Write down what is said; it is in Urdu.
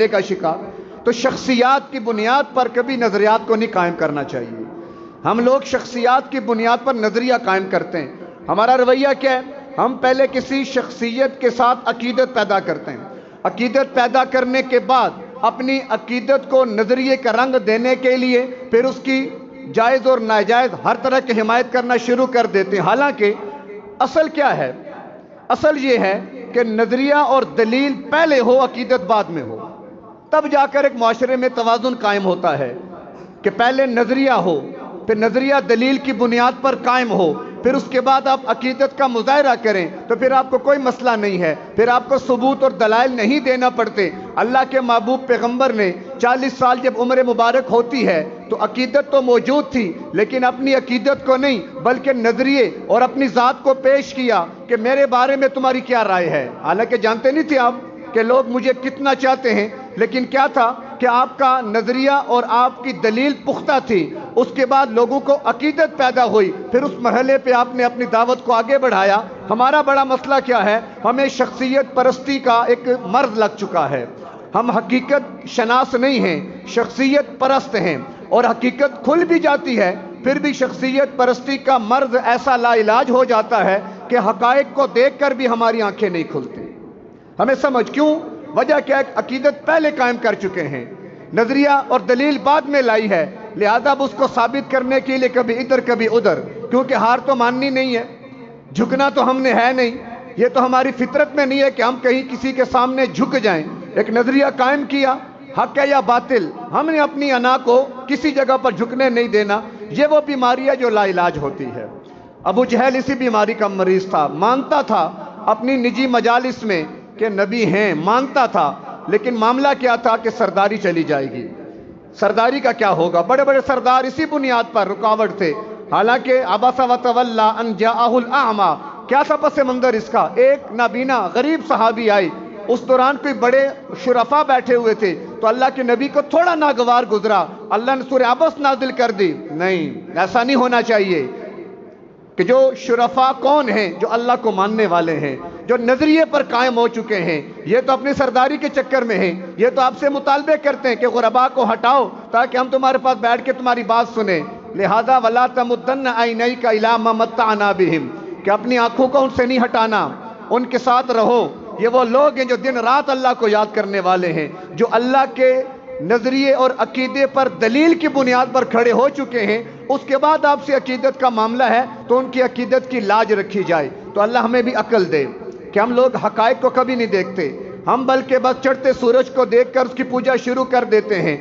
کا شکار، تو شخصیات کی بنیاد پر کبھی نظریات کو نہیں قائم کرنا چاہیے۔ ہم لوگ شخصیات کی بنیاد پر نظریہ قائم کرتے ہیں۔ ہمارا رویہ کیا ہے؟ ہم پہلے کسی شخصیت کے ساتھ عقیدت پیدا کرتے ہیں، عقیدت پیدا کرنے کے بعد اپنی عقیدت کو نظریے کا رنگ دینے کے لیے پھر اس کی جائز اور ناجائز ہر طرح کی حمایت کرنا شروع کر دیتے ہیں۔ حالانکہ اصل کیا ہے؟ اصل یہ ہے کہ نظریہ اور دلیل پہلے ہو، عقیدت بعد میں ہو، تب جا کر ایک معاشرے میں توازن قائم ہوتا ہے کہ پہلے نظریہ ہو، پھر نظریہ دلیل کی بنیاد پر قائم ہو، پھر اس کے بعد آپ عقیدت کا مظاہرہ کریں تو پھر آپ کو کوئی مسئلہ نہیں ہے، پھر آپ کو ثبوت اور دلائل نہیں دینا پڑتے۔ اللہ کے محبوب پیغمبر نے 40 سال جب عمر مبارک ہوتی ہے تو عقیدت تو موجود تھی، لیکن اپنی عقیدت کو نہیں بلکہ نظریے اور اپنی ذات کو پیش کیا کہ میرے بارے میں تمہاری کیا رائے ہے۔ حالانکہ جانتے نہیں تھے آپ کہ لوگ مجھے کتنا چاہتے ہیں، لیکن کیا تھا کہ آپ کا نظریہ اور آپ کی دلیل پختہ تھی۔ اس کے بعد لوگوں کو عقیدت پیدا ہوئی، پھر اس مرحلے پہ آپ نے اپنی دعوت کو آگے بڑھایا۔ ہمارا بڑا مسئلہ کیا ہے؟ ہمیں شخصیت پرستی کا ایک مرض لگ چکا ہے۔ ہم حقیقت شناس نہیں ہیں، شخصیت پرست ہیں، اور حقیقت کھل بھی جاتی ہے پھر بھی شخصیت پرستی کا مرض ایسا لا علاج ہو جاتا ہے کہ حقائق کو دیکھ کر بھی ہماری آنکھیں نہیں کھلتی۔ ہمیں سمجھ کیوں؟ وجہ کیا ہے؟ عقیدت پہلے قائم کر چکے ہیں، نظریہ اور دلیل بعد میں لائی ہے، لہذا اب اس کو ثابت کرنے کے لیے کبھی ادھر کبھی ادھر، کیونکہ ہار تو ماننی نہیں ہے، جھکنا تو ہم نے ہے نہیں، یہ تو ہماری فطرت میں نہیں ہے کہ ہم کہیں کسی کے سامنے جھک جائیں۔ ایک نظریہ قائم کیا، حق ہے یا باطل، ہم نے اپنی انا کو کسی جگہ پر جھکنے نہیں دینا۔ یہ وہ بیماری ہے جو لا علاج ہوتی ہے۔ ابو جہل اسی بیماری کا مریض تھا، مانتا تھا اپنی نجی مجالس میں کہ نبی ہیں، مانتا تھا، لیکن معاملہ کیا تھا کہ سرداری چلی جائے گی، سرداری کا کیا ہوگا؟ بڑے بڑے سردار اسی بنیاد پر رکاوٹ تھے۔ حالانکہ عبس وتولی ان جاءہ الاعمی، کیا تھا پس منظر اس کا؟ ایک نابینا غریب صحابی آئی، اس دوران کوئی بڑے شرفاء بیٹھے ہوئے تھے تو اللہ کے نبی کو تھوڑا ناگوار گزرا، اللہ نے سورہ عبس نازل کر دی۔ نہیں، ایسا نہیں ہونا چاہیے کہ جو شرفاء کون ہیں؟ جو اللہ کو ماننے والے ہیں، جو نظریے پر قائم ہو چکے ہیں۔ یہ تو اپنی سرداری کے چکر میں ہیں، یہ تو آپ سے مطالبے کرتے ہیں کہ غرباء کو ہٹاؤ تاکہ ہم تمہارے پاس بیٹھ کے تمہاری بات سنیں۔ لہذا وَلَا تَمُدَّنَّ عَيْنَيْكَ إِلَىٰ مَا مَتَّعْنَا بِهِمْ، کہ اپنی آنکھوں کو ان سے نہیں ہٹانا، ان کے ساتھ رہو۔ یہ وہ لوگ ہیں جو دن رات اللہ کو یاد کرنے والے ہیں، جو اللہ کے نظریے اور عقیدے پر دلیل کی بنیاد پر کھڑے ہو چکے ہیں۔ اس کے بعد آپ سے عقیدت کا معاملہ ہے تو ان کی عقیدت کی لاج رکھی جائے۔ تو اللہ ہمیں بھی عقل دے کہ ہم لوگ حقائق کو کبھی نہیں دیکھتے، ہم بلکہ بس چڑھتے سورج کو دیکھ کر اس کی پوجا شروع کر دیتے ہیں۔